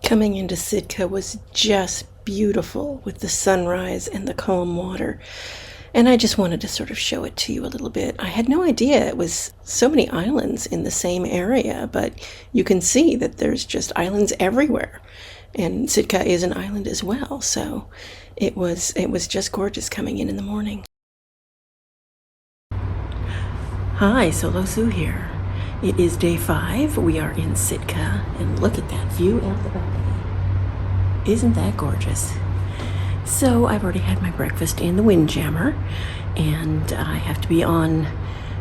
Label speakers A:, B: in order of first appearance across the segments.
A: Coming into Sitka was just beautiful with the sunrise and the calm water. And I just wanted to sort of show it to you a little bit. I had no idea it was so many islands in the same area, but you can see that there's just islands everywhere. And Sitka is an island as well, so it was just gorgeous coming in the morning. Hi, Solo Sue here. It is day 5. We are in Sitka, and look at that view out the balcony. Isn't that gorgeous? So I've already had my breakfast in the Windjammer, and I have to be on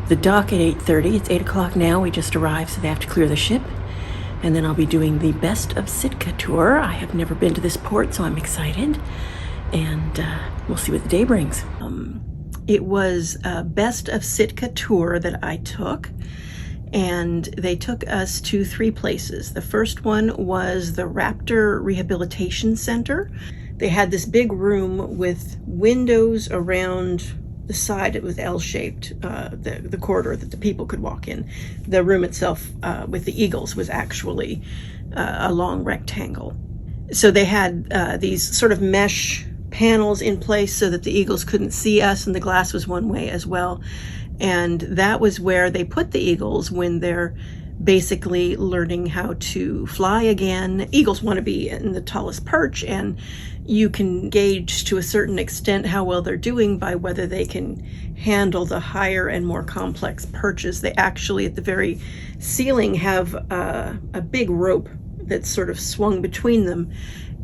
A: the dock at 8:30. It's 8 o'clock now. We just arrived, so they have to clear the ship. And then I'll be doing the Best of Sitka tour. I have never been to this port, so I'm excited. And we'll see what the day brings. It was a Best of Sitka tour that I took. And they took us to 3 places. The first one was the Raptor Rehabilitation Center. They had this big room with windows around the side. It was L-shaped, the corridor that the people could walk in. The room itself with the eagles was actually a long rectangle. So they had these sort of mesh panels in place so that the eagles couldn't see us, and the glass was one way as well. And that was where they put the eagles when they're basically learning how to fly again. Eagles want to be in the tallest perch, and you can gauge to a certain extent how well they're doing by whether they can handle the higher and more complex perches. They actually, at the very ceiling, have a big rope that's sort of swung between them.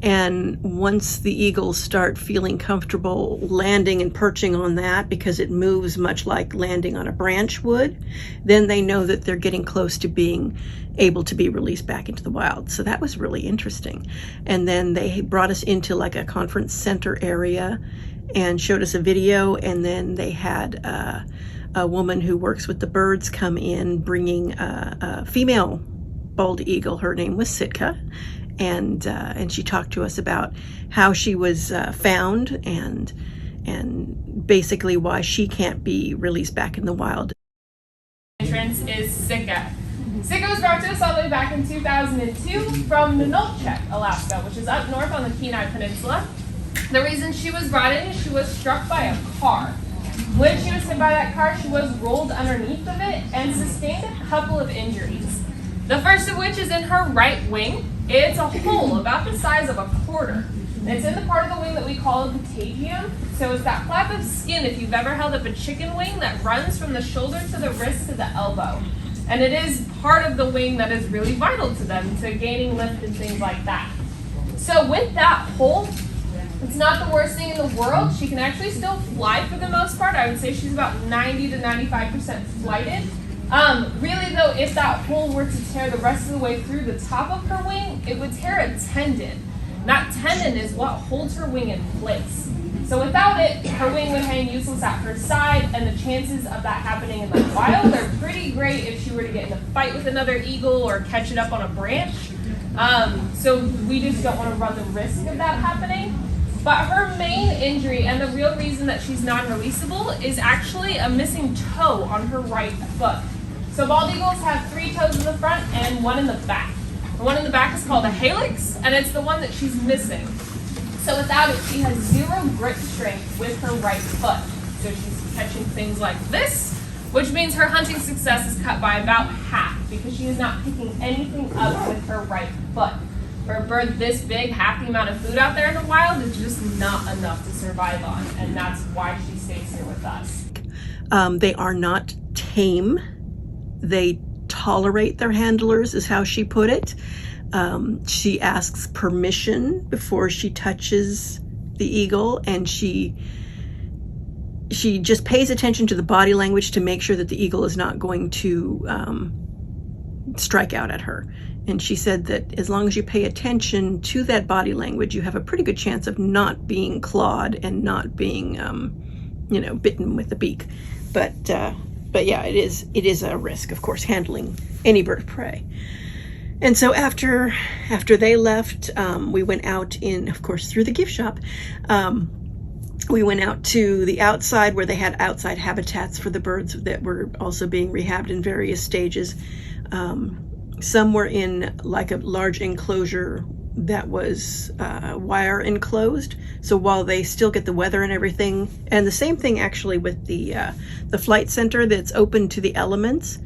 A: And once the eagles start feeling comfortable landing and perching on that, because it moves much like landing on a branch would, then they know that they're getting close to being able to be released back into the wild. So that was really interesting. And then they brought us into like a conference center area and showed us a video. And then they had a woman who works with the birds come in bringing a female bald eagle. Her name was Sitka. And she talked to us about how she was found and basically why she can't be released back in the wild.
B: Entrance is Sitka. Sitka was brought to us all the way back in 2002 from Nunalchuk, Alaska, which is up north on the Kenai Peninsula. The reason she was brought in is she was struck by a car. When she was hit by that car, she was rolled underneath of it and sustained a couple of injuries. The first of which is in her right wing. It's a hole about the size of a quarter. It's in the part of the wing that we call a patagium. So it's that flap of skin, if you've ever held up a chicken wing, that runs from the shoulder to the wrist to the elbow. And it is part of the wing that is really vital to them, to gaining lift and things like that. So with that hole, it's not the worst thing in the world. She can actually still fly for the most part. I would say she's about 90 to 95% flighted. Really though, if that hole were to tear the rest of the way through the top of her wing, it would tear a tendon. That tendon is what holds her wing in place. So without it, her wing would hang useless at her side, and the chances of that happening in the wild are pretty great if she were to get in a fight with another eagle or catch it up on a branch. So we just don't want to run the risk of that happening. But her main injury, and the real reason that she's non-releasable, is actually a missing toe on her right foot. So bald eagles have 3 toes in the front and 1 in the back. The one in the back is called a halix, and it's the one that she's missing. So without it, she has 0 grip strength with her right foot. So she's catching things like this, which means her hunting success is cut by about half because she is not picking anything up with her right foot. For a bird this big, half the amount of food out there in the wild is just not enough to survive on, and that's why she stays here with us.
A: They are not tame. They tolerate their handlers, is how she put it. She asks permission before she touches the eagle, and she just pays attention to the body language to make sure that the eagle is not going to strike out at her. And she said that as long as you pay attention to that body language, you have a pretty good chance of not being clawed and not being, bitten with the beak. But yeah, it is a risk, of course, handling any bird of prey. And so after they left, we went out of course, through the gift shop. We went out to the outside where they had outside habitats for the birds that were also being rehabbed in various stages. Some were in like a large enclosure that was wire enclosed. So while they still get the weather and everything, and the same thing actually with the flight center that's open to the elements.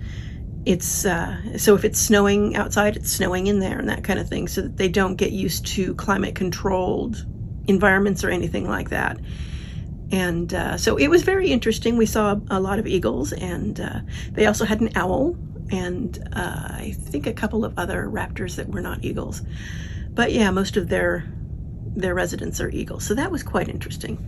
A: It's so if it's snowing outside, it's snowing in there and that kind of thing, so that they don't get used to climate controlled environments or anything like that. And so it was very interesting. We saw a lot of eagles, and they also had an owl, and I think a couple of other raptors that were not eagles. But yeah, most of their residents are eagles. So that was quite interesting.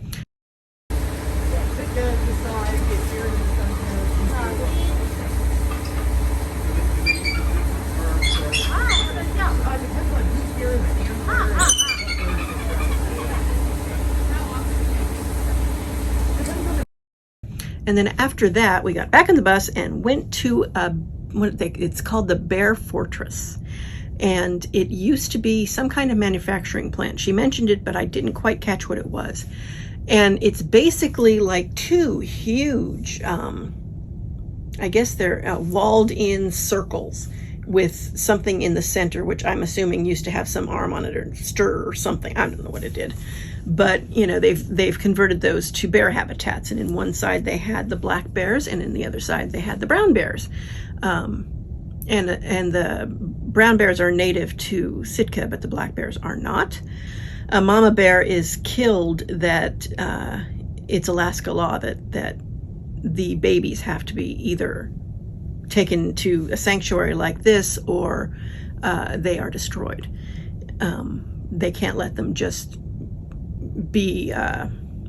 A: And then after that, we got back on the bus and went to it's called the Bear Fortress. And it used to be some kind of manufacturing plant. She mentioned it, but I didn't quite catch what it was. And it's basically like two huge, I guess they're walled in circles with something in the center, which I'm assuming used to have some arm on it or stir or something. I don't know what it did. But, you know, they've converted those to bear habitats. And in one side they had the black bears, and in the other side they had the brown bears. And the brown bears are native to Sitka, but the black bears are not. A mama bear is killed that it's Alaska law that the babies have to be either taken to a sanctuary like this or they are destroyed. They can't let them just be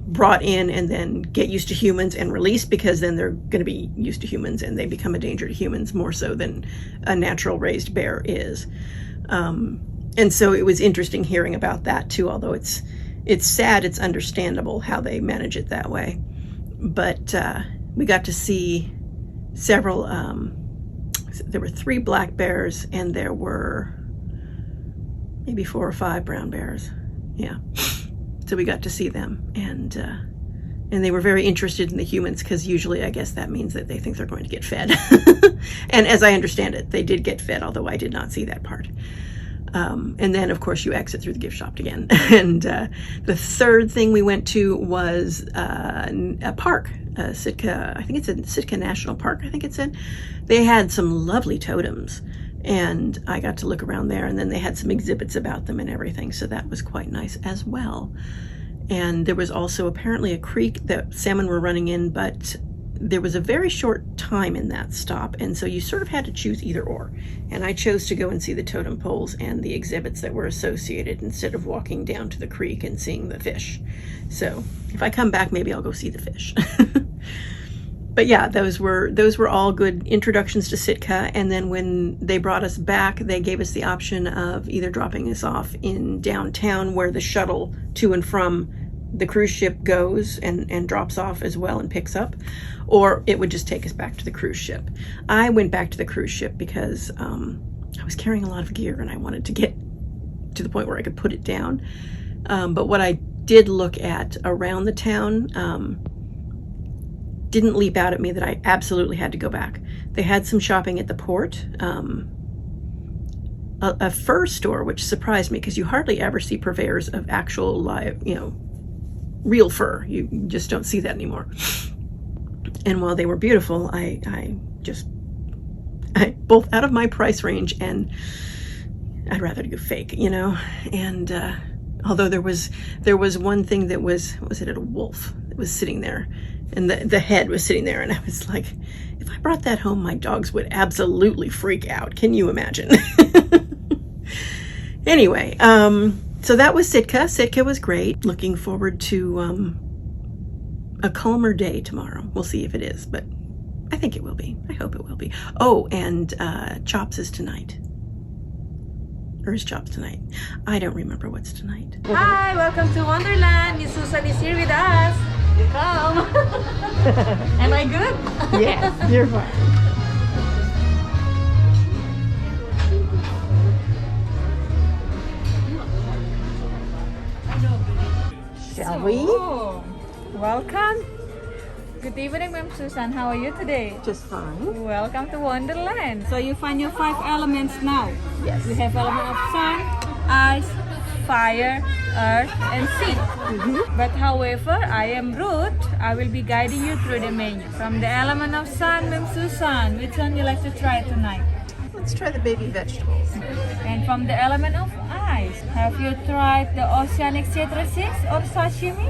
A: brought in and then get used to humans and released, because then they're going to be used to humans and they become a danger to humans more so than a natural raised bear is. And so it was interesting hearing about that too, although it's sad, it's understandable how they manage it that way. But we got to see several, there were 3 black bears and there were maybe 4 or 5 brown bears. Yeah. So we got to see them, and they were very interested in the humans, because usually I guess that means that they think they're going to get fed. And as I understand it, they did get fed, although I did not see that part. And then, of course, you exit through the gift shop again. And the third thing we went to was a park, Sitka. I think it's a Sitka National Park. I think it said they had some lovely totems. And I got to look around there, and then they had some exhibits about them and everything, so that was quite nice as well. And there was also apparently a creek that salmon were running in, but there was a very short time in that stop, and so you sort of had to choose either or. And I chose to go and see the totem poles and the exhibits that were associated instead of walking down to the creek and seeing the fish. So if I come back, maybe I'll go see the fish. But yeah, those were all good introductions to Sitka. And then when they brought us back, they gave us the option of either dropping us off in downtown, where the shuttle to and from the cruise ship goes and drops off as well and picks up, or it would just take us back to the cruise ship. I went back to the cruise ship because I was carrying a lot of gear and I wanted to get to the point where I could put it down. But what I did look at around the town didn't leap out at me that I absolutely had to go back. They had some shopping at the port, a fur store, which surprised me because you hardly ever see purveyors of actual live, real fur. You just don't see that anymore. And while they were beautiful, I both out of my price range, and I'd rather go fake, and although there was one thing that was it a wolf that was sitting there, and the head was sitting there, and I was like, if I brought that home, my dogs would absolutely freak out. Can you imagine? Anyway, so that was Sitka. Sitka was great. Looking forward to a calmer day tomorrow. We'll see if it is, but I think it will be. I hope it will be. Oh, and Chops is tonight. Or is Chops tonight? I don't remember what's tonight.
C: Hi, welcome to Wonderland. Miss Susan is here with us. Come. Am I good?
A: Yes, you're fine. Shall we?
C: Welcome. Good evening, Ma'am Susan. How are you today?
A: Just fine.
C: Welcome to Wonderland. So you find your 5 elements now.
A: Yes.
C: We have element of sun, ice, fire, earth, and sea. But however, I am Ruth. I will be guiding you through the menu. From the element of sun, Ma'am Susan, which one you like to try tonight?
A: Let's try the baby vegetables.
C: And from the element of ice, have you tried the oceanic citruses or sashimi?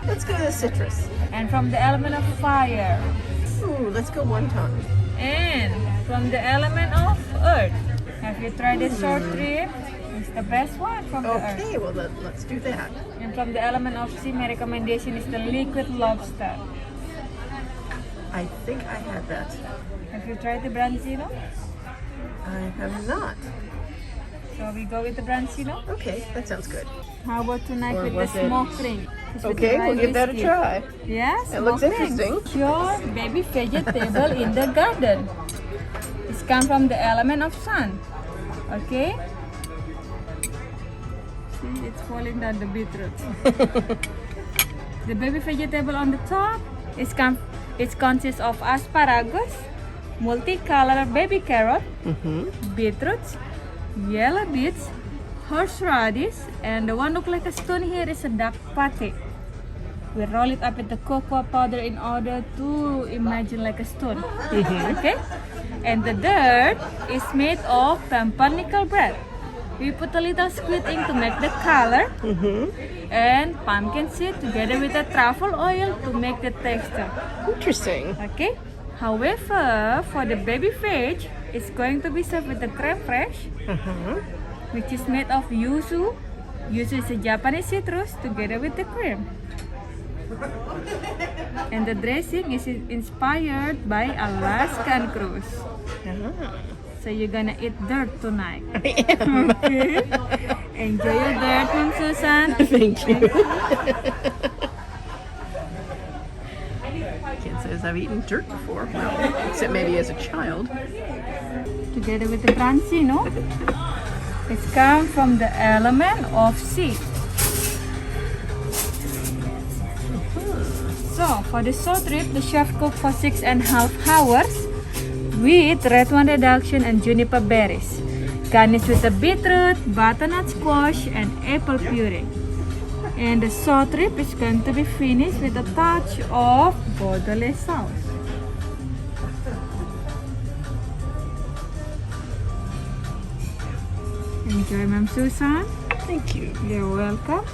A: Let's go to the citrus.
C: And from the element of fire.
A: Ooh, let's go wonton.
C: And from the element of earth, have you tried the short rib? It's the best one from the earth.
A: Okay, well let's do that.
C: And from the element of sea, my recommendation is the liquid lobster.
A: I think I had that.
C: Have you tried the branzino?
A: I have not.
C: So we go with the branzino.
A: Okay, that sounds good.
C: How about tonight
A: Or
C: with the
A: was it-
C: smoked ring? It's with
A: Okay,
C: the
A: we'll give that a
C: biscuit.
A: try.
C: Yes,
A: It looks
C: smoked ring.
A: interesting.
C: Pure baby vegetable in the garden. It's come from the element of sun. Okay? See, it's falling down the beetroot. The baby vegetable on the top it consists of asparagus, multicolored baby carrot, beetroots, yellow beets, horseradish, and the one look like a stone here is a duck pate. We roll it up with the cocoa powder in order to imagine like a stone. Okay? And the dirt is made of pumpernickel bread. We put a little squid ink to make the color, and pumpkin seed together with the truffle oil to make the texture.
A: Interesting.
C: Okay? However, for the baby veg, it's going to be served with the creme fraiche, which is made of yuzu. Yuzu is a Japanese citrus together with the cream. And the dressing is inspired by Alaskan cruise. So you're gonna eat dirt tonight.
A: I am.
C: Okay? Enjoy your dirt, Ma'am Susan.
A: Thank you. Kid says I've eaten dirt before, well, except maybe as a child.
C: Together with the branzino, it's come from the element of sea. So for the short rib, the chef cooked for 6.5 hours with red wine reduction and juniper berries. Garnish with the beetroot, butternut squash, and apple puree. And the short rib is going to be finished with a touch of Bordelais sauce. Enjoy, Ma'am Susan.
A: Thank you.
C: You're welcome.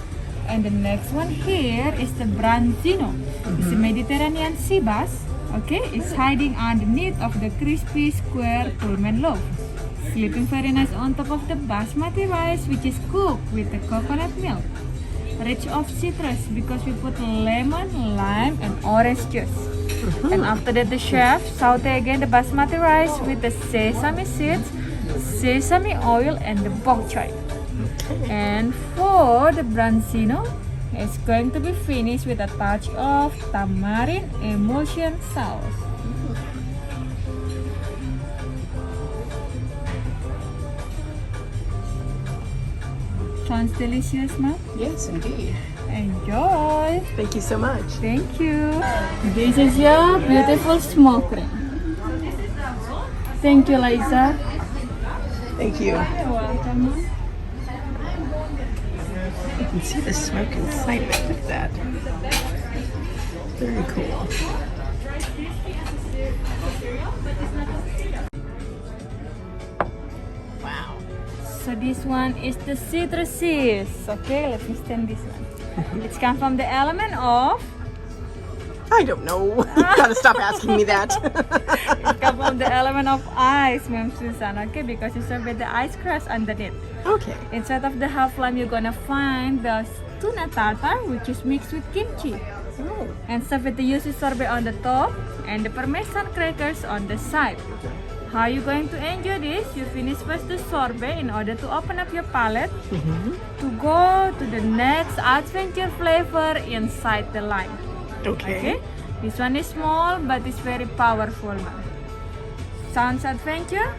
C: And the next one here is the branzino. It's a Mediterranean sea bass. Okay, it's hiding underneath of the crispy square Pullman loaf. Sleeping very nice on top of the basmati rice, which is cooked with the coconut milk. Rich of citrus because we put lemon, lime, and orange juice. And after that, the chef saute again the basmati rice with the sesame seeds, sesame oil, and the bok choy. And for the branzino, it's going to be finished with a touch of tamarind emulsion sauce. Sounds delicious, ma'am.
A: Yes, indeed.
C: Enjoy.
A: Thank you so much.
C: Thank you. This is your beautiful smoke ring. Thank you, Liza.
A: Thank you.
C: You're welcome, ma'am.
A: You can see the smoke inside of it. Look at that. Very cool. Wow.
C: So this one is the citruses. Okay, let me stand this one. It's come from the element of.
A: I don't know. You gotta stop asking me that.
C: It's come from the element of ice, Ma'am Susan. Okay, because you serve with the ice crust underneath.
A: Okay.
C: Inside of the half lime, you're gonna find the tuna tartar, which is mixed with kimchi,
A: Oh.
C: and served with the yuzu sorbet on the top and the parmesan crackers on the side. How are you going to enjoy this? You finish first the sorbet in order to open up your palate to go to the next adventure flavor inside the lime. Okay? This one is small but it's very powerful, ma'am. Sounds adventure?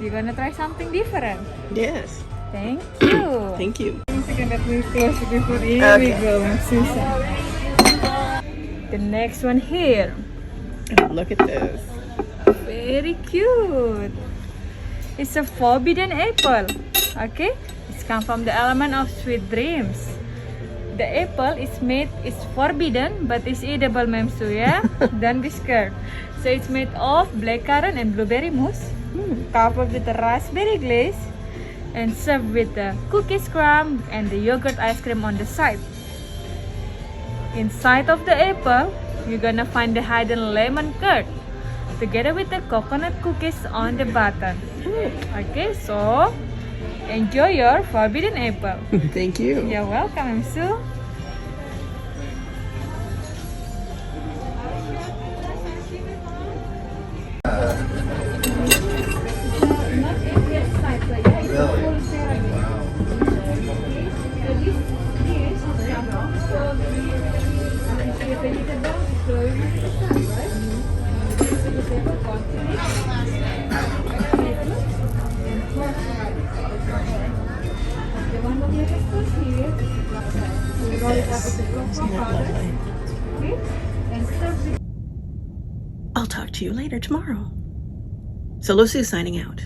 C: You're gonna try something different.
A: Yes.
C: Thank you.
A: Thank you.
C: Let me close it before here we
A: Okay.
C: go, Ma'am Susan. The next one here.
A: Look at this.
C: Very cute. It's a forbidden apple. Okay? It's come from the element of sweet dreams. The apple is forbidden, but it's edible, ma'am Sue, yeah? Don't be scared. So it's made of blackcurrant and blueberry mousse, covered with the raspberry glaze, and served with the cookie scrum and the yogurt ice cream on the side. Inside of the apple, you're gonna find the hidden lemon curd, together with the coconut cookies on the bottom. Okay, so enjoy your forbidden apple.
A: Thank you.
C: You're welcome, Sue.
A: I'll talk to you later tomorrow. Solo Sue signing out.